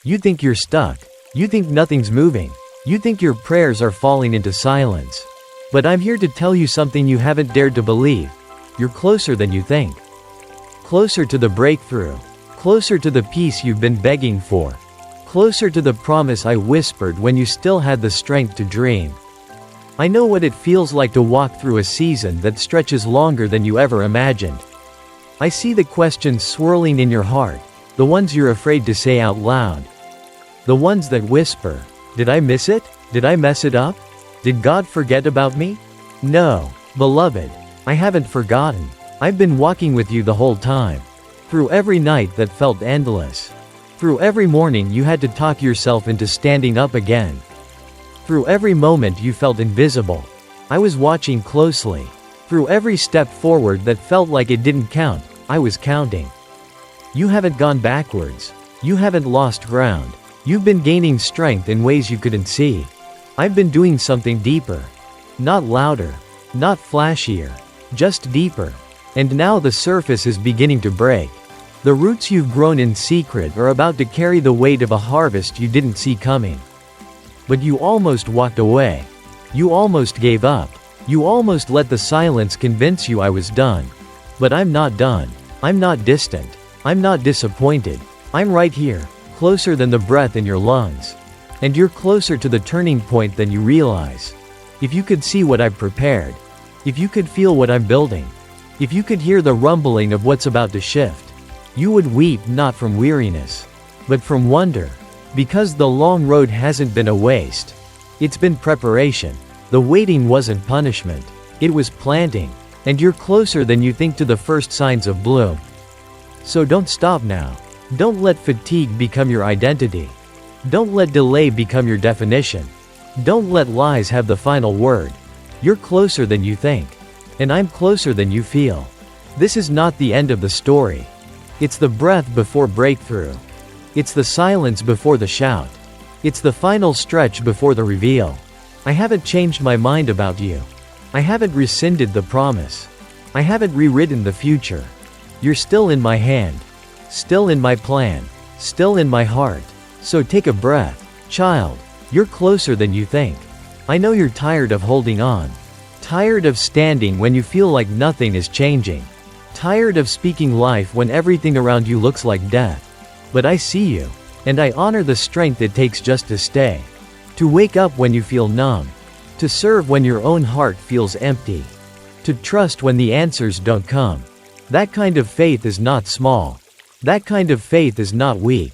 You think you're stuck. You think nothing's moving. You think your prayers are falling into silence. But I'm here to tell you something you haven't dared to believe. You're closer than you think. Closer to the breakthrough. Closer to the peace you've been begging for. Closer to the promise I whispered when you still had the strength to dream. I know what it feels like to walk through a season that stretches longer than you ever imagined. I see the questions swirling in your heart, the ones you're afraid to say out loud. The ones that whisper, did I miss it? Did I mess it up? Did God forget about me? No, beloved, I haven't forgotten. I've been walking with you the whole time. Through every night that felt endless. Through every morning you had to talk yourself into standing up again. Through every moment you felt invisible. I was watching closely. Through every step forward that felt like it didn't count, I was counting. You haven't gone backwards. You haven't lost ground. You've been gaining strength in ways you couldn't see. I've been doing something deeper. Not louder. Not flashier. Just deeper. And now the surface is beginning to break. The roots you've grown in secret are about to carry the weight of a harvest you didn't see coming. But you almost walked away. You almost gave up. You almost let the silence convince you I was done. But I'm not done. I'm not distant. I'm not disappointed. I'm right here, closer than the breath in your lungs. And you're closer to the turning point than you realize. If you could see what I've prepared. If you could feel what I'm building. If you could hear the rumbling of what's about to shift. You would weep not from weariness, but from wonder. Because the long road hasn't been a waste. It's been preparation. The waiting wasn't punishment. It was planting. And you're closer than you think to the first signs of bloom. So don't stop now. Don't let fatigue become your identity. Don't let delay become your definition. Don't let lies have the final word. You're closer than you think. And I'm closer than you feel. This is not the end of the story. It's the breath before breakthrough. It's the silence before the shout. It's the final stretch before the reveal. I haven't changed my mind about you. I haven't rescinded the promise. I haven't rewritten the future. You're still in my hand. Still in my plan. Still in my heart. So take a breath. Child, you're closer than you think. I know you're tired of holding on. Tired of standing when you feel like nothing is changing. Tired of speaking life when everything around you looks like death. But I see you. And I honor the strength it takes just to stay. To wake up when you feel numb. To serve when your own heart feels empty. To trust when the answers don't come. That kind of faith is not small. That kind of faith is not weak.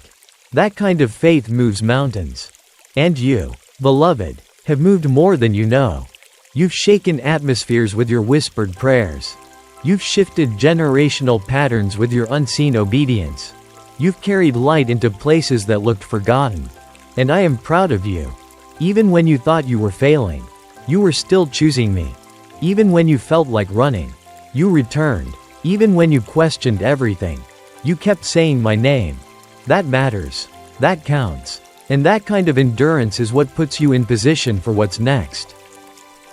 That kind of faith moves mountains. And you, beloved, have moved more than you know. You've shaken atmospheres with your whispered prayers. You've shifted generational patterns with your unseen obedience. You've carried light into places that looked forgotten. And I am proud of you. Even when you thought you were failing, you were still choosing me. Even when you felt like running, you returned. Even when you questioned everything, you kept saying my name. That matters. That counts. And that kind of endurance is what puts you in position for what's next.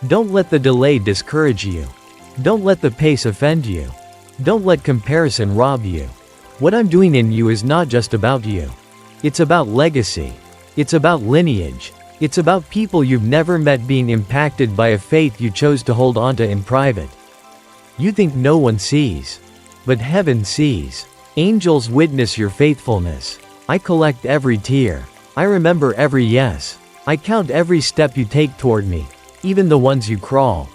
Don't let the delay discourage you. Don't let the pace offend you. Don't let comparison rob you. What I'm doing in you is not just about you. It's about legacy. It's about lineage. It's about people you've never met being impacted by a faith you chose to hold onto in private. You think no one sees. But heaven sees. Angels witness your faithfulness. I collect every tear. I remember every yes. I count every step you take toward me, even the ones you crawl.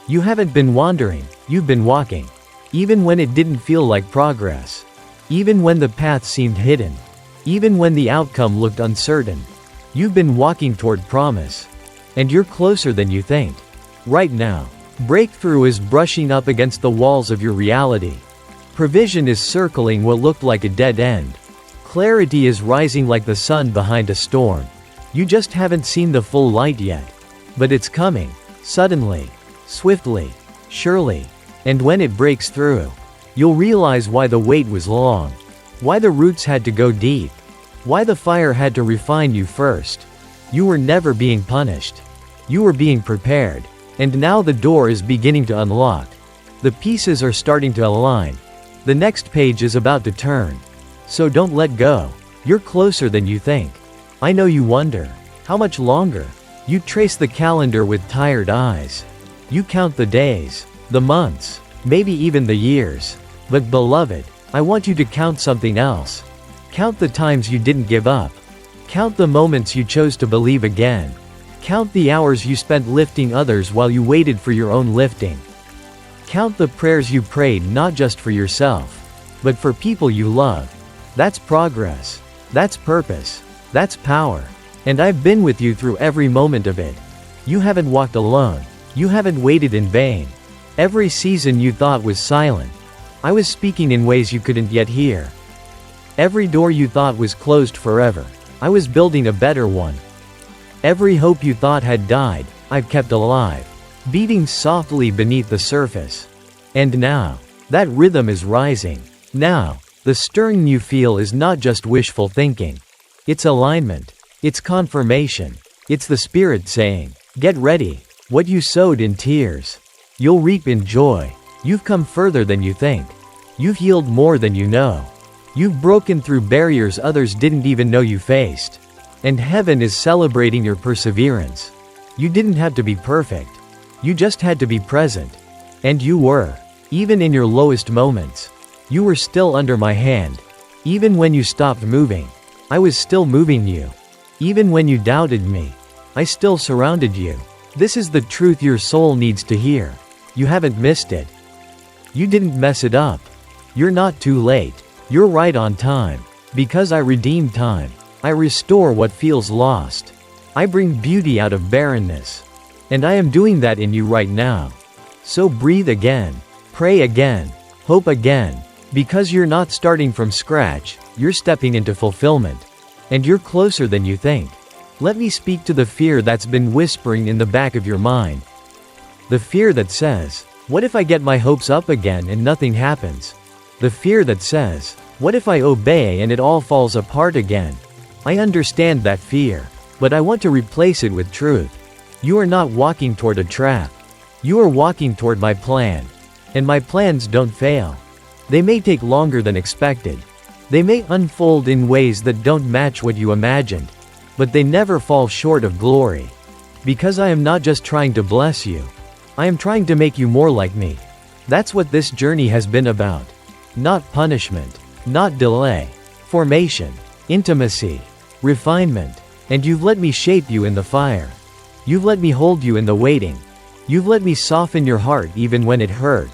You haven't been wandering, you've been walking. Even when it didn't feel like progress. Even when the path seemed hidden. Even when the outcome looked uncertain. You've been walking toward promise. And you're closer than you think. Right now, breakthrough is brushing up against the walls of your reality. Provision is circling what looked like a dead end. Clarity is rising like the sun behind a storm. You just haven't seen the full light yet. But it's coming. Suddenly. Swiftly. Surely. And when it breaks through, you'll realize why the wait was long. Why the roots had to go deep. Why the fire had to refine you first. You were never being punished. You were being prepared. And now the door is beginning to unlock. The pieces are starting to align. The next page is about to turn. So don't let go. You're closer than you think. I know you wonder. How much longer? You trace the calendar with tired eyes. You count the days, the months, maybe even the years. But beloved, I want you to count something else. Count the times you didn't give up. Count the moments you chose to believe again. Count the hours you spent lifting others while you waited for your own lifting. Count the prayers you prayed not just for yourself, but for people you love. That's progress. That's purpose. That's power. And I've been with you through every moment of it. You haven't walked alone. You haven't waited in vain. Every season you thought was silent, I was speaking in ways you couldn't yet hear. Every door you thought was closed forever, I was building a better one. Every hope you thought had died, I've kept alive, beating softly beneath the surface. And now, that rhythm is rising. Now, the stirring you feel is not just wishful thinking. It's alignment. It's confirmation. It's the Spirit saying, get ready. What you sowed in tears, you'll reap in joy. You've come further than you think. You've healed more than you know. You've broken through barriers others didn't even know you faced. And heaven is celebrating your perseverance. You didn't have to be perfect. You just had to be present. And you were. Even in your lowest moments, you were still under my hand. Even when you stopped moving, I was still moving you. Even when you doubted me, I still surrounded you. This is the truth your soul needs to hear. You haven't missed it. You didn't mess it up. You're not too late. You're right on time. Because I redeem time. I restore what feels lost. I bring beauty out of barrenness. And I am doing that in you right now. So breathe again. Pray again. Hope again. Because you're not starting from scratch, you're stepping into fulfillment. And you're closer than you think. Let me speak to the fear that's been whispering in the back of your mind. The fear that says, what if I get my hopes up again and nothing happens? The fear that says, what if I obey and it all falls apart again? I understand that fear, but I want to replace it with truth. You are not walking toward a trap. You are walking toward my plan. And my plans don't fail. They may take longer than expected. They may unfold in ways that don't match what you imagined. But they never fall short of glory. Because I am not just trying to bless you. I am trying to make you more like me. That's what this journey has been about. Not punishment. Not delay. Formation. Intimacy. Refinement. And you've let me shape you in the fire. You've let me hold you in the waiting. You've let me soften your heart even when it hurt.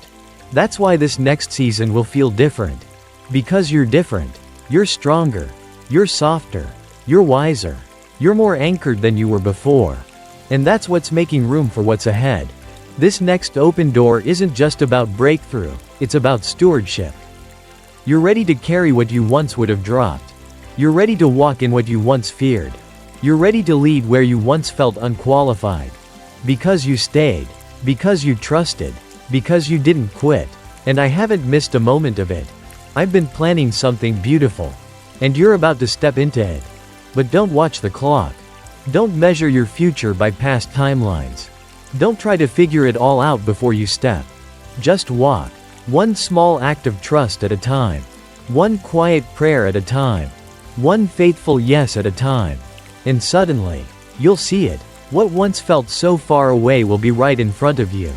That's why this next season will feel different. Because you're different. You're stronger. You're softer. You're wiser. You're more anchored than you were before. And that's what's making room for what's ahead. This next open door isn't just about breakthrough, it's about stewardship. You're ready to carry what you once would have dropped. You're ready to walk in what you once feared. You're ready to lead where you once felt unqualified. Because you stayed. Because you trusted. Because you didn't quit. And I haven't missed a moment of it. I've been planning something beautiful. And you're about to step into it. But don't watch the clock. Don't measure your future by past timelines. Don't try to figure it all out before you step. Just walk. One small act of trust at a time. One quiet prayer at a time. One faithful yes at a time. And suddenly, you'll see it. What once felt so far away will be right in front of you.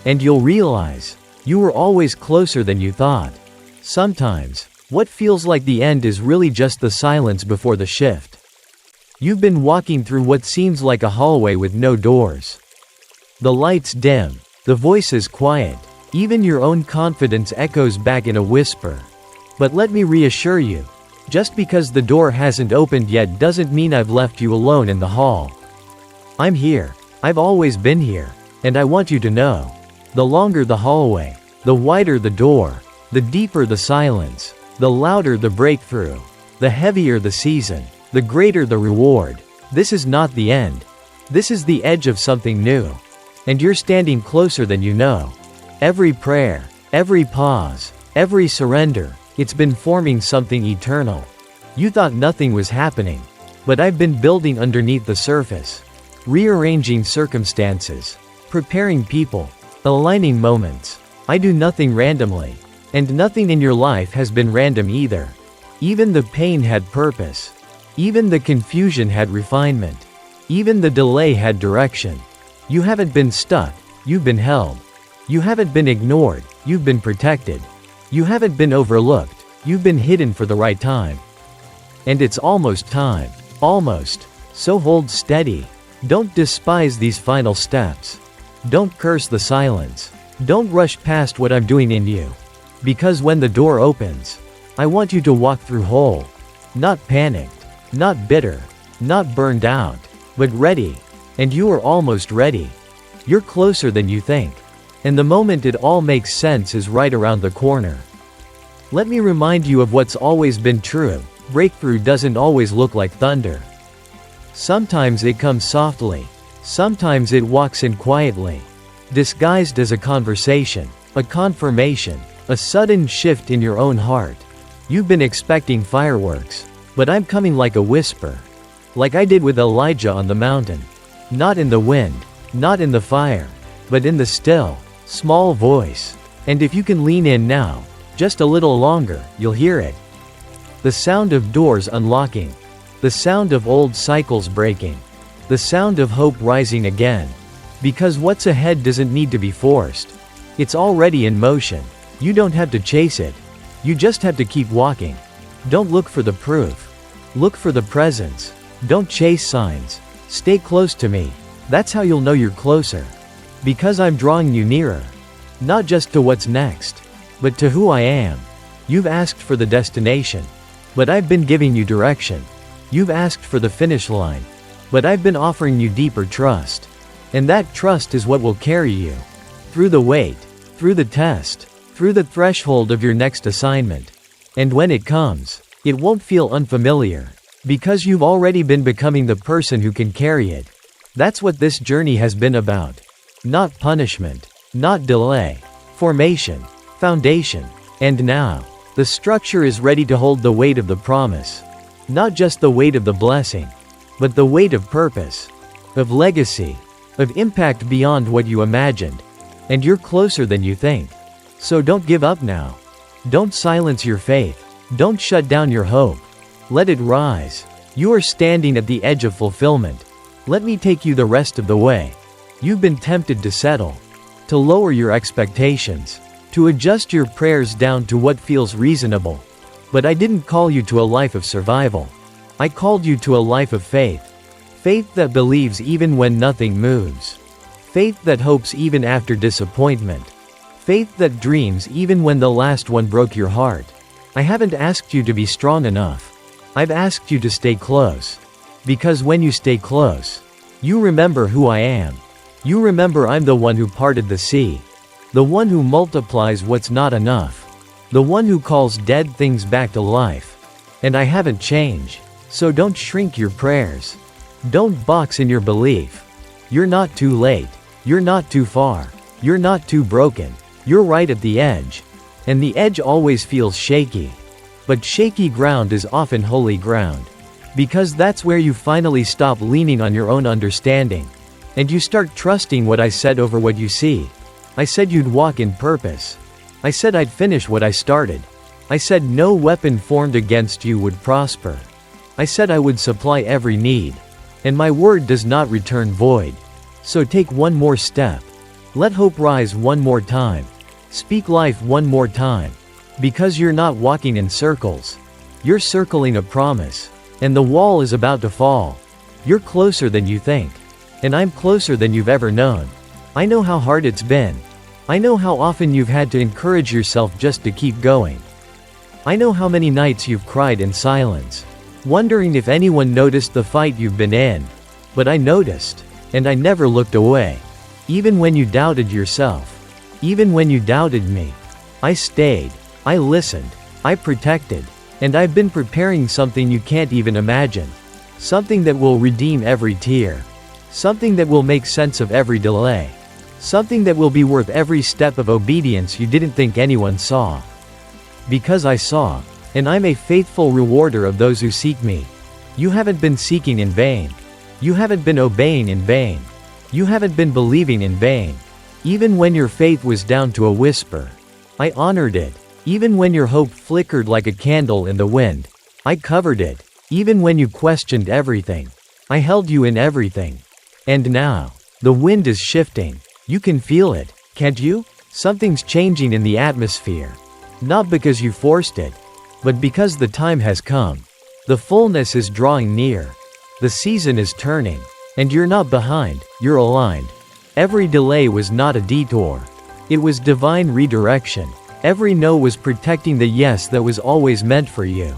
And you'll realize, you were always closer than you thought. Sometimes, what feels like the end is really just the silence before the shift. You've been walking through what seems like a hallway with no doors. The lights dim. The voices quiet. Even your own confidence echoes back in a whisper. But let me reassure you. Just because the door hasn't opened yet doesn't mean I've left you alone in the hall. I'm here. I've always been here. And I want you to know. The longer the hallway, the wider the door, the deeper the silence, the louder the breakthrough, the heavier the season, the greater the reward. This is not the end. This is the edge of something new. And you're standing closer than you know. Every prayer, every pause, every surrender, it's been forming something eternal. You thought nothing was happening. But I've been building underneath the surface. Rearranging circumstances. Preparing people. Aligning moments. I do nothing randomly. And nothing in your life has been random either. Even the pain had purpose. Even the confusion had refinement. Even the delay had direction. You haven't been stuck, you've been held. You haven't been ignored, you've been protected. You haven't been overlooked, you've been hidden for the right time. And it's almost time. Almost. So hold steady. Don't despise these final steps. Don't curse the silence. Don't rush past what I'm doing in you. Because when the door opens, I want you to walk through whole. Not panicked. Not bitter. Not burned out. But ready. And you are almost ready. You're closer than you think. And the moment it all makes sense is right around the corner. Let me remind you of what's always been true. Breakthrough doesn't always look like thunder. Sometimes it comes softly. Sometimes it walks in quietly. Disguised as a conversation, a confirmation, a sudden shift in your own heart. You've been expecting fireworks. But I'm coming like a whisper. Like I did with Elijah on the mountain. Not in the wind, not in the fire, but in the still, small voice. And if you can lean in now, just a little longer, you'll hear it. The sound of doors unlocking. The sound of old cycles breaking. The sound of hope rising again. Because what's ahead doesn't need to be forced. It's already in motion. You don't have to chase it. You just have to keep walking. Don't look for the proof. Look for the presence. Don't chase signs. Stay close to me. That's how you'll know you're closer. Because I'm drawing you nearer. Not just to what's next, but to who I am. You've asked for the destination, but I've been giving you direction. You've asked for the finish line, but I've been offering you deeper trust. And that trust is what will carry you through the wait, through the test, through the threshold of your next assignment. And when it comes, it won't feel unfamiliar, because you've already been becoming the person who can carry it. That's what this journey has been about. Not punishment, not delay, formation, foundation. And now, the structure is ready to hold the weight of the promise. Not just the weight of the blessing, but the weight of purpose, of legacy, of impact beyond what you imagined. And you're closer than you think. So don't give up now. Don't silence your faith. Don't shut down your hope. Let it rise. You are standing at the edge of fulfillment. Let me take you the rest of the way. You've been tempted to settle, to lower your expectations, to adjust your prayers down to what feels reasonable. But I didn't call you to a life of survival. I called you to a life of faith. Faith that believes even when nothing moves. Faith that hopes even after disappointment. Faith that dreams even when the last one broke your heart. I haven't asked you to be strong enough. I've asked you to stay close. Because when you stay close, you remember who I am. You remember I'm the one who parted the sea. The one who multiplies what's not enough. The one who calls dead things back to life. And I haven't changed. So don't shrink your prayers. Don't box in your belief. You're not too late. You're not too far. You're not too broken. You're right at the edge. And the edge always feels shaky. But shaky ground is often holy ground. Because that's where you finally stop leaning on your own understanding. And you start trusting what I said over what you see. I said you'd walk in purpose. I said I'd finish what I started. I said no weapon formed against you would prosper. I said I would supply every need. And my word does not return void. So take one more step. Let hope rise one more time. Speak life one more time. Because you're not walking in circles. You're circling a promise. And the wall is about to fall. You're closer than you think. And I'm closer than you've ever known. I know how hard it's been. I know how often you've had to encourage yourself just to keep going. I know how many nights you've cried in silence, wondering if anyone noticed the fight you've been in. But I noticed, and I never looked away. Even when you doubted yourself. Even when you doubted me. I stayed. I listened. I protected. And I've been preparing something you can't even imagine. Something that will redeem every tear. Something that will make sense of every delay. Something that will be worth every step of obedience you didn't think anyone saw. Because I saw, and I'm a faithful rewarder of those who seek me. You haven't been seeking in vain. You haven't been obeying in vain. You haven't been believing in vain. Even when your faith was down to a whisper, I honored it. Even when your hope flickered like a candle in the wind, I covered it. Even when you questioned everything. I held you in everything. And now, the wind is shifting. You can feel it, can't you? Something's changing in the atmosphere. Not because you forced it, but because the time has come. The fullness is drawing near. The season is turning. And you're not behind, you're aligned. Every delay was not a detour. It was divine redirection. Every no was protecting the yes that was always meant for you.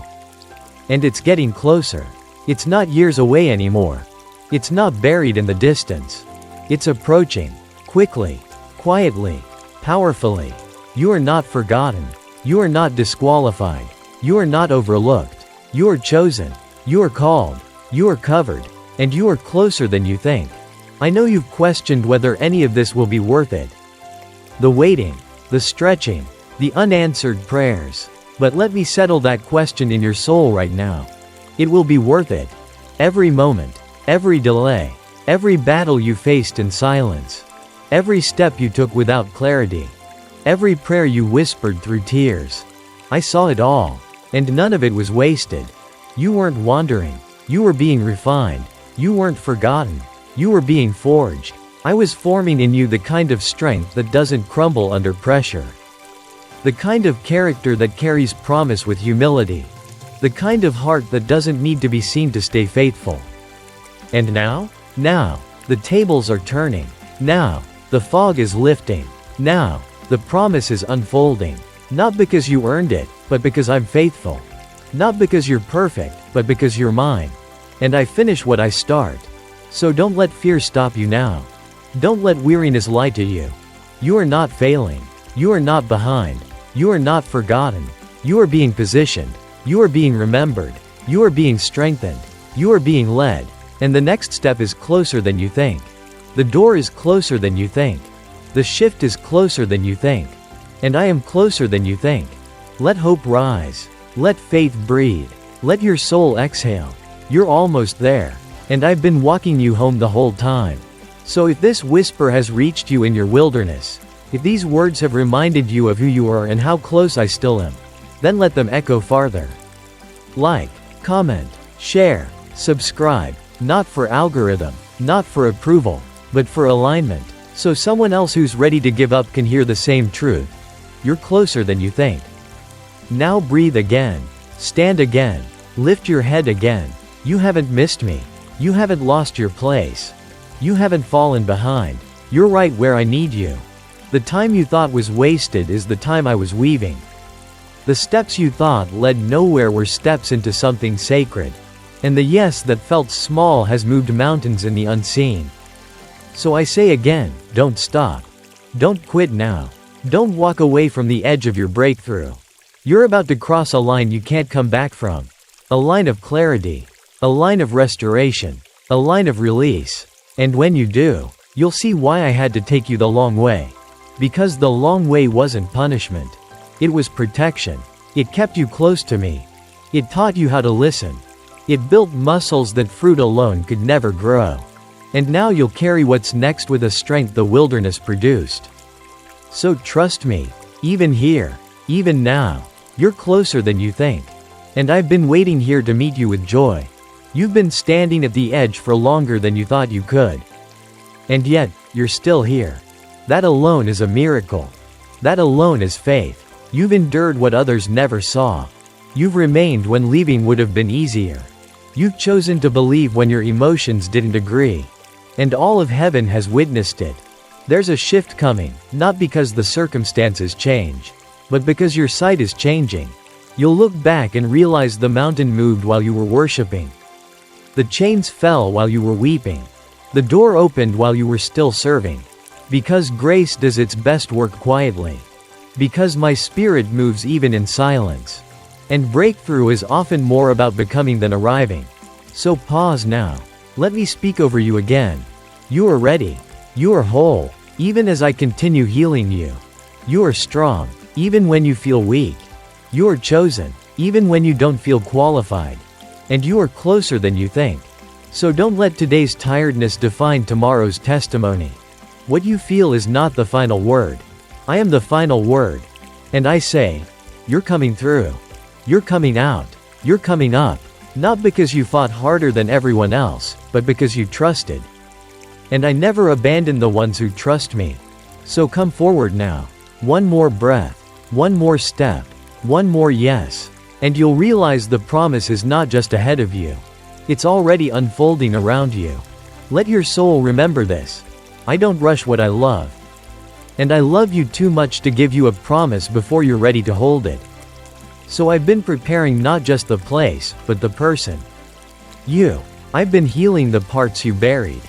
And it's getting closer. It's not years away anymore. It's not buried in the distance. It's approaching. Quickly. Quietly. Powerfully. You are not forgotten. You are not disqualified. You are not overlooked. You are chosen. You are called. You are covered. And you are closer than you think. I know you've questioned whether any of this will be worth it. The waiting. The stretching. The unanswered prayers. But let me settle that question in your soul right now. It will be worth it. Every moment. Every delay. Every battle you faced in silence. Every step you took without clarity. Every prayer you whispered through tears. I saw it all. And none of it was wasted. You weren't wandering. You were being refined. You weren't forgotten. You were being forged. I was forming in you the kind of strength that doesn't crumble under pressure. The kind of character that carries promise with humility. The kind of heart that doesn't need to be seen to stay faithful. And now? Now, the tables are turning. Now, the fog is lifting. Now, the promise is unfolding. Not because you earned it, but because I'm faithful. Not because you're perfect, but because you're mine. And I finish what I start. So don't let fear stop you now. Don't let weariness lie to you. You are not failing. You are not behind. You are not forgotten. You are being positioned. You are being remembered. You are being strengthened. You are being led. And the next step is closer than you think. The door is closer than you think. The shift is closer than you think. And I am closer than you think. Let hope rise. Let faith breathe. Let your soul exhale. You're almost there. And I've been walking you home the whole time. So if this whisper has reached you in your wilderness, if these words have reminded you of who you are and how close I still am, then let them echo farther. Like, comment, share, subscribe, not for algorithm, not for approval, but for alignment, so someone else who's ready to give up can hear the same truth. You're closer than you think. Now breathe again. Stand again. Lift your head again. You haven't missed me. You haven't lost your place. You haven't fallen behind. You're right where I need you. The time you thought was wasted is the time I was weaving. The steps you thought led nowhere were steps into something sacred. And the yes that felt small has moved mountains in the unseen. So I say again, don't stop. Don't quit now. Don't walk away from the edge of your breakthrough. You're about to cross a line you can't come back from. A line of clarity. A line of restoration. A line of release. And when you do, you'll see why I had to take you the long way. Because the long way wasn't punishment. It was protection. It kept you close to me. It taught you how to listen. It built muscles that fruit alone could never grow. And now you'll carry what's next with a strength the wilderness produced. So trust me, even here, even now, you're closer than you think. And I've been waiting here to meet you with joy. You've been standing at the edge for longer than you thought you could. And yet, you're still here. That alone is a miracle. That alone is faith. You've endured what others never saw. You've remained when leaving would have been easier. You've chosen to believe when your emotions didn't agree. And all of heaven has witnessed it. There's a shift coming, not because the circumstances change, but because your sight is changing. You'll look back and realize the mountain moved while you were worshiping. The chains fell while you were weeping. The door opened while you were still serving. Because grace does its best work quietly. Because my spirit moves even in silence. And breakthrough is often more about becoming than arriving. So pause now. Let me speak over you again. You are ready. You are whole, even as I continue healing you. You are strong, even when you feel weak. You are chosen, even when you don't feel qualified. And you are closer than you think. So don't let today's tiredness define tomorrow's testimony. What you feel is not the final word. I am the final word. And I say, you're coming through. You're coming out. You're coming up. Not because you fought harder than everyone else, but because you trusted. And I never abandon the ones who trust me. So come forward now. One more breath. One more step. One more yes. And you'll realize the promise is not just ahead of you. It's already unfolding around you. Let your soul remember this. I don't rush what I love. And I love you too much to give you a promise before you're ready to hold it. So I've been preparing not just the place, but the person. You. I've been healing the parts you buried.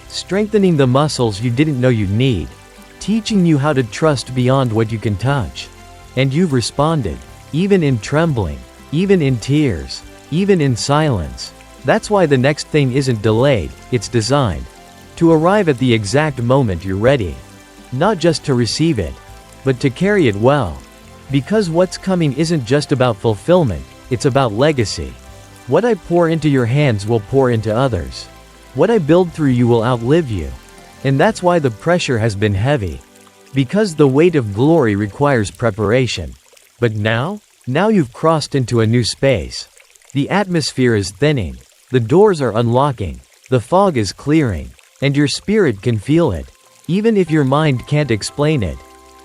Strengthening the muscles you didn't know you'd need. Teaching you how to trust beyond what you can touch. And you've responded. Even in trembling. Even in tears. Even in silence. That's why the next thing isn't delayed, it's designed. To arrive at the exact moment you're ready. Not just to receive it, but to carry it well. Because what's coming isn't just about fulfillment, it's about legacy. What I pour into your hands will pour into others. What I build through you will outlive you. And that's why the pressure has been heavy. Because the weight of glory requires preparation. But now you've crossed into a new space. The atmosphere is thinning. The doors are unlocking. The fog is clearing. And your spirit can feel it. Even if your mind can't explain it.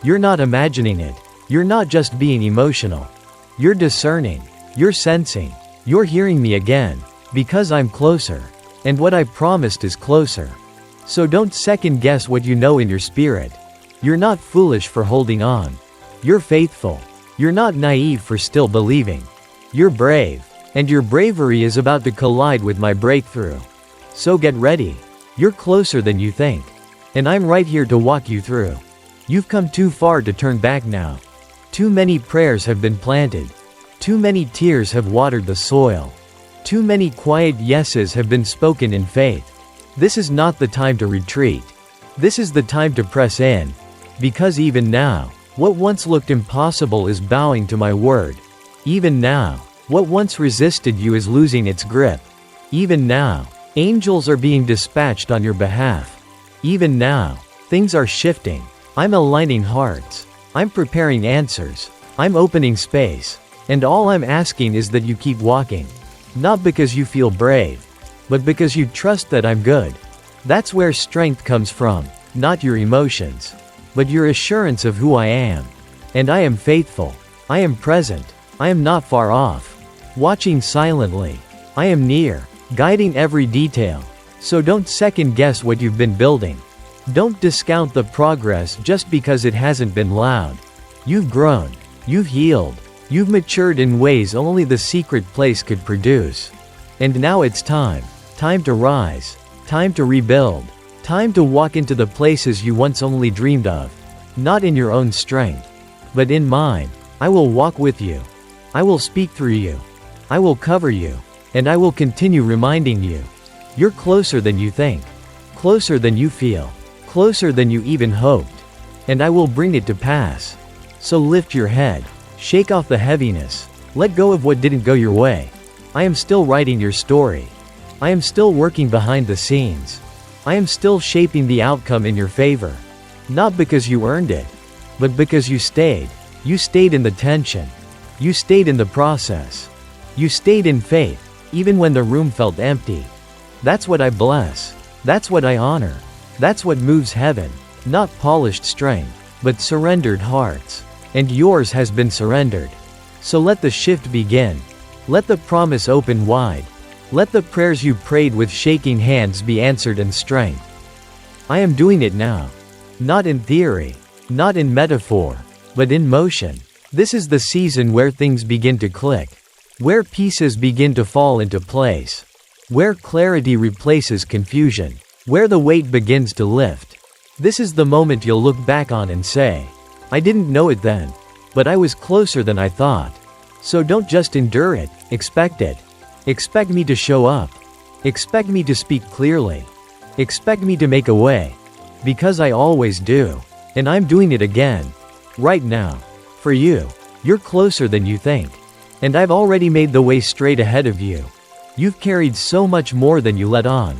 You're not imagining it. You're not just being emotional. You're discerning. You're sensing. You're hearing me again. Because I'm closer. And what I promised is closer. So don't second guess what you know in your spirit. You're not foolish for holding on. You're faithful. You're not naive for still believing. You're brave. And your bravery is about to collide with my breakthrough. So get ready. You're closer than you think. And I'm right here to walk you through. You've come too far to turn back now. Too many prayers have been planted. Too many tears have watered the soil. Too many quiet yeses have been spoken in faith. This is not the time to retreat. This is the time to press in. Because even now, what once looked impossible is bowing to my word. Even now, what once resisted you is losing its grip. Even now, angels are being dispatched on your behalf. Even now, things are shifting. I'm aligning hearts. I'm preparing answers. I'm opening space. And all I'm asking is that you keep walking. Not because you feel brave, but because you trust that I'm good. That's where strength comes from, not your emotions, but your assurance of who I am. And I am faithful. I am present. I am not far off. Watching silently. I am near, guiding every detail. So don't second guess what you've been building. Don't discount the progress just because it hasn't been loud. You've grown. You've healed. You've matured in ways only the secret place could produce. And now it's time. Time to rise. Time to rebuild. Time to walk into the places you once only dreamed of. Not in your own strength, but in mine. I will walk with you. I will speak through you. I will cover you. And I will continue reminding you. You're closer than you think. Closer than you feel. Closer than you even hoped. And I will bring it to pass. So lift your head. Shake off the heaviness. Let go of what didn't go your way. I am still writing your story. I am still working behind the scenes. I am still shaping the outcome in your favor. Not because you earned it, but because you stayed. You stayed in the tension. You stayed in the process. You stayed in faith, even when the room felt empty. That's what I bless. That's what I honor. That's what moves heaven. Not polished strength, but surrendered hearts. And yours has been surrendered. So let the shift begin. Let the promise open wide. Let the prayers you prayed with shaking hands be answered in strength. I am doing it now. Not in theory, not in metaphor, but in motion. This is the season where things begin to click. Where pieces begin to fall into place. Where clarity replaces confusion. Where the weight begins to lift. This is the moment you'll look back on and say, I didn't know it then, but I was closer than I thought. So don't just endure it, expect it. Expect me to show up. Expect me to speak clearly. Expect me to make a way. Because I always do. And I'm doing it again. Right now. For you. You're closer than you think. And I've already made the way straight ahead of you. You've carried so much more than you let on.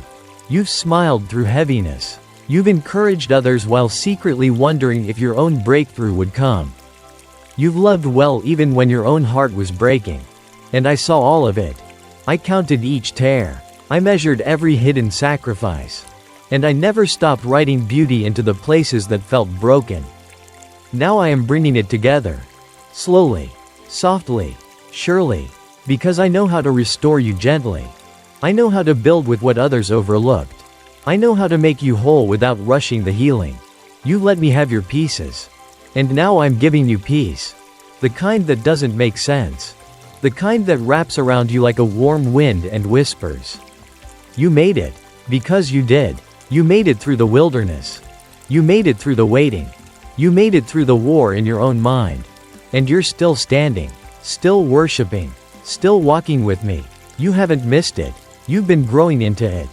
You've smiled through heaviness. You've encouraged others while secretly wondering if your own breakthrough would come. You've loved well even when your own heart was breaking. And I saw all of it. I counted each tear. I measured every hidden sacrifice. And I never stopped writing beauty into the places that felt broken. Now I am bringing it together. Slowly. Softly. Surely. Because I know how to restore you gently. I know how to build with what others overlooked. I know how to make you whole without rushing the healing. You let me have your pieces. And now I'm giving you peace. The kind that doesn't make sense. The kind that wraps around you like a warm wind and whispers. You made it. Because you did. You made it through the wilderness. You made it through the waiting. You made it through the war in your own mind. And you're still standing. Still worshiping. Still walking with me. You haven't missed it. You've been growing into it.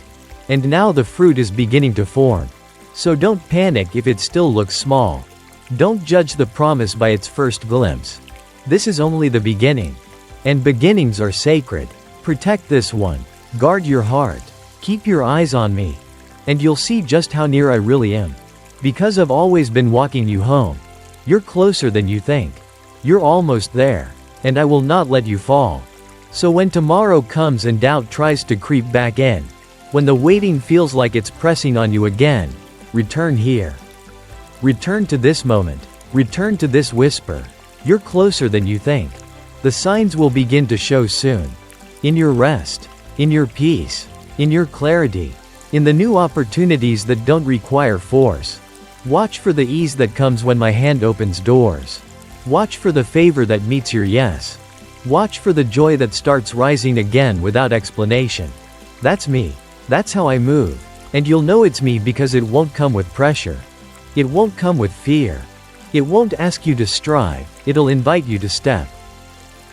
And now the fruit is beginning to form. So don't panic if it still looks small. Don't judge the promise by its first glimpse. This is only the beginning. And beginnings are sacred. Protect this one. Guard your heart. Keep your eyes on me. And you'll see just how near I really am. Because I've always been walking you home. You're closer than you think. You're almost there. And I will not let you fall. So when tomorrow comes and doubt tries to creep back in, when the waiting feels like it's pressing on you again, return here. Return to this moment. Return to this whisper. You're closer than you think. The signs will begin to show soon. In your rest. In your peace. In your clarity. In the new opportunities that don't require force. Watch for the ease that comes when my hand opens doors. Watch for the favor that meets your yes. Watch for the joy that starts rising again without explanation. That's me. That's how I move. And you'll know it's me because it won't come with pressure. It won't come with fear. It won't ask you to strive, it'll invite you to step.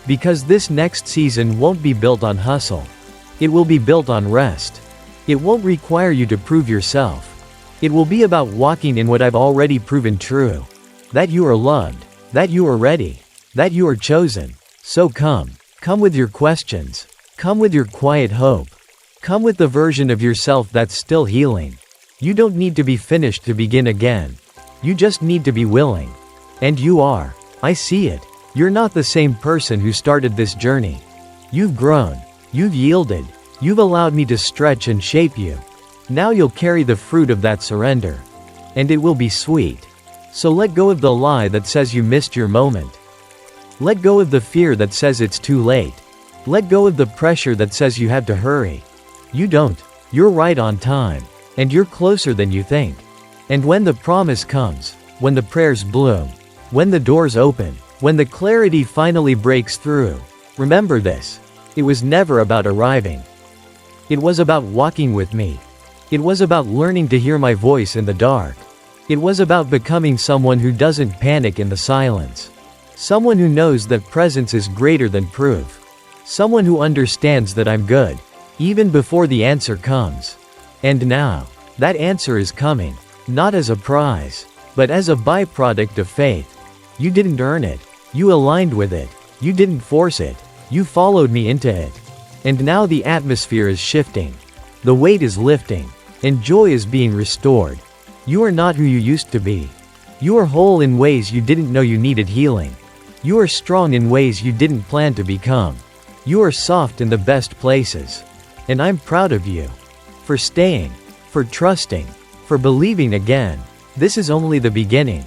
Because this next season won't be built on hustle. It will be built on rest. It won't require you to prove yourself. It will be about walking in what I've already proven true. That you are loved. That you are ready. That you are chosen. So come. Come with your questions. Come with your quiet hope. Come with the version of yourself that's still healing. You don't need to be finished to begin again. You just need to be willing. And you are. I see it. You're not the same person who started this journey. You've grown. You've yielded. You've allowed me to stretch and shape you. Now you'll carry the fruit of that surrender. And it will be sweet. So let go of the lie that says you missed your moment. Let go of the fear that says it's too late. Let go of the pressure that says you have to hurry. You don't. You're right on time. And you're closer than you think. And when the promise comes, when the prayers bloom, when the doors open, when the clarity finally breaks through, remember this. It was never about arriving. It was about walking with me. It was about learning to hear my voice in the dark. It was about becoming someone who doesn't panic in the silence. Someone who knows that presence is greater than proof. Someone who understands that I'm good, even before the answer comes. And now, that answer is coming, not as a prize, but as a byproduct of faith. You didn't earn it. You aligned with it. You didn't force it. You followed me into it. And now the atmosphere is shifting. The weight is lifting. And joy is being restored. You are not who you used to be. You are whole in ways you didn't know you needed healing. You are strong in ways you didn't plan to become. You are soft in the best places. And I'm proud of you. For staying. For trusting. For believing again. This is only the beginning.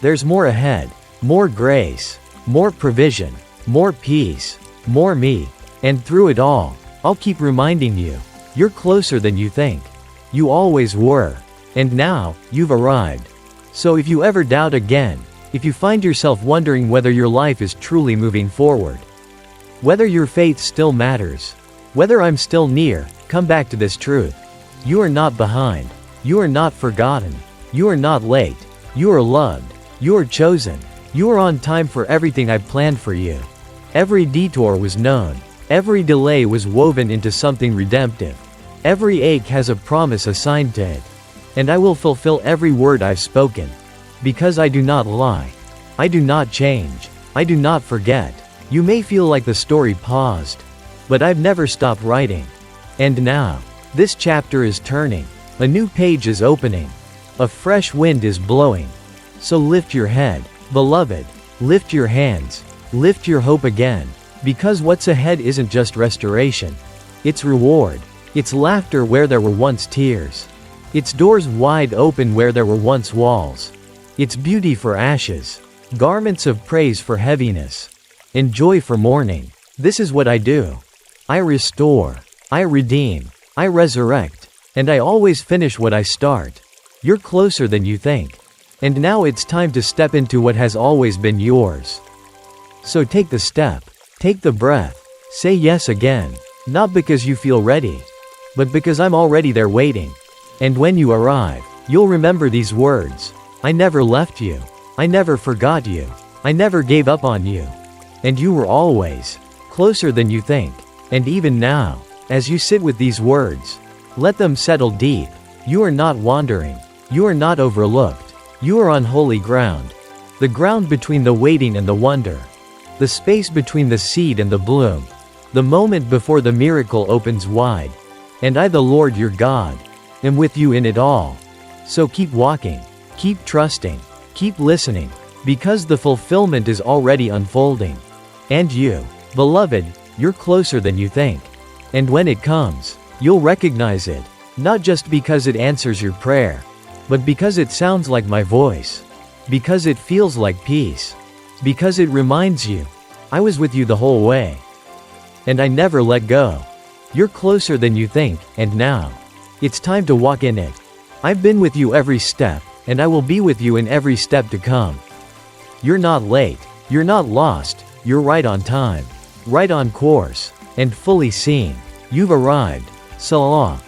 There's more ahead. More grace. More provision. More peace. More me. And through it all, I'll keep reminding you. You're closer than you think. You always were. And now, you've arrived. So if you ever doubt again, if you find yourself wondering whether your life is truly moving forward, whether your faith still matters, whether I'm still near, come back to this truth. You are not behind. You are not forgotten. You are not late. You are loved. You are chosen. You are on time for everything I've planned for you. Every detour was known. Every delay was woven into something redemptive. Every ache has a promise assigned to it. And I will fulfill every word I've spoken. Because I do not lie. I do not change. I do not forget. You may feel like the story paused. But I've never stopped writing. And now, this chapter is turning. A new page is opening. A fresh wind is blowing. So lift your head, beloved. Lift your hands. Lift your hope again. Because what's ahead isn't just restoration. It's reward. It's laughter where there were once tears. It's doors wide open where there were once walls. It's beauty for ashes. Garments of praise for heaviness. And joy for mourning. This is what I do. I restore. I redeem. I resurrect. And I always finish what I start. You're closer than you think. And now it's time to step into what has always been yours. So take the step. Take the breath. Say yes again. Not because you feel ready, but because I'm already there waiting. And when you arrive, you'll remember these words. I never left you. I never forgot you. I never gave up on you. And you were always closer than you think. And even now, as you sit with these words, let them settle deep. You are not wandering. You are not overlooked. You are on holy ground. The ground between the waiting and the wonder. The space between the seed and the bloom. The moment before the miracle opens wide. And I, the Lord your God, am with you in it all. So keep walking. Keep trusting. Keep listening. Because the fulfillment is already unfolding. And you, beloved, you're closer than you think. And when it comes, you'll recognize it. Not just because it answers your prayer, but because it sounds like my voice. Because it feels like peace. Because it reminds you, I was with you the whole way. And I never let go. You're closer than you think, and now, it's time to walk in it. I've been with you every step, and I will be with you in every step to come. You're not late. You're not lost. You're right on time. Right on course. And fully seen. You've arrived. Salah.